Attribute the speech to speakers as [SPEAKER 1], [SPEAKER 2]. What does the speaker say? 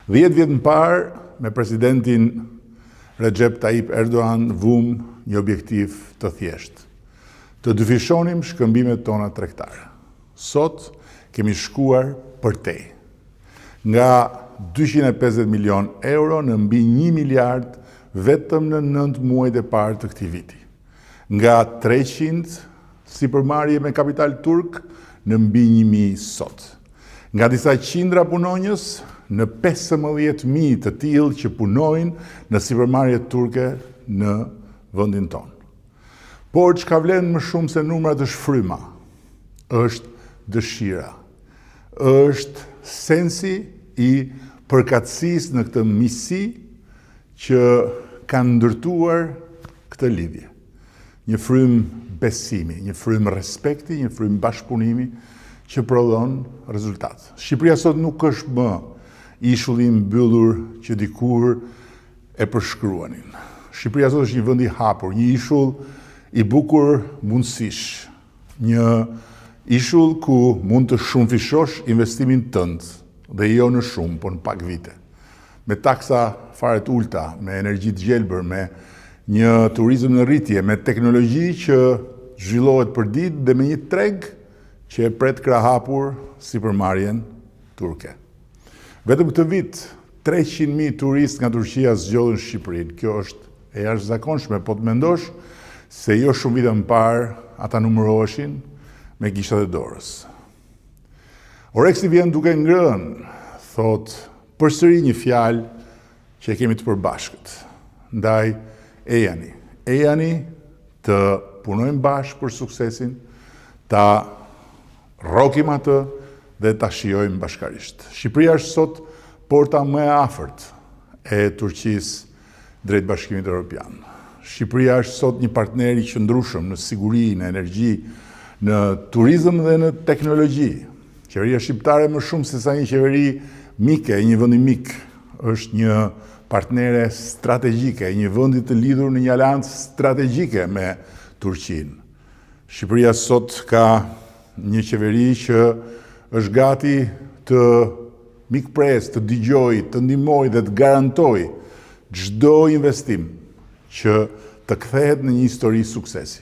[SPEAKER 1] 10 vjet më parë, me presidentin Recep Tayyip Erdogan vum një objektiv të thjeshtë. Të dyfishonim shkëmbimet tona tregtare. Sot kemi shkuar për te. Nga 250 milion euro në mbi 1 miliard vetëm në 9 muajt e parë të këtij viti. Nga 300 sipërmarrje me kapital turk në mbi 1000 sot. Nga disa qindra punonjës në 15.000 të tillë që punojnë në sipërmarrjet turke në vendin tonë. Por çka vlen më shumë se numrat është fryma, është dëshira, është sensi i përkatësisë në këtë misi që kanë ndërtuar këtë lidhje. Një frymë besimi, një frymë respekti, një frymë bashkëpunimi që prodhon rezultat. Shqipëria sot nuk është më ishulli i mbyllur që dikur e përshkruanin. Shqipëria sot është një vend i hapur, një ishull i bukur mundësish, një ishull ku mund të shumëfishosh investimin tënd, dhe jo në shumë, por në pak vite. Me taksa fare të ulta, me energji të gjelbër, me një turizëm në rritje, me teknologji që zhvillohet për ditë dhe me një treg që e pret krahapur sipërmarrjen turke. Vetëm këtë vit, 300.000 turistë nga Turqia zgjodhin Shqipërinë. Kjo është e jashtëzakonshme, po të mendosh se jo shumë vite më parë ata numëroheshin me gishtat e dorës. Oreksi vjen duke ngrënë, thot përsëri një fjalë që e kemi të përbashkët. Ndaj ejani të punojmë bashkë për suksesin, ta rrokim atë dhe ta shijojmë bashkarisht. Shqipëria është sot porta më e afërt e Turqisë drejt Bashkimit Evropian. Shqipëria është sot një partner i qëndrueshëm në siguri, në energji, në turizëm dhe në teknologji. Qeveria shqiptare më shumë se sa një qeveri mike, një vendi mik, është një partnere strategjike, një vendi të lidhur në një aleancë strategjike me Turqinë. Shqipëria sot ka një qeveri që është gati të mikpres, të dëgjoj, të ndihmoj dhe të garantoj çdo investim që të kthehet në një histori suksesi.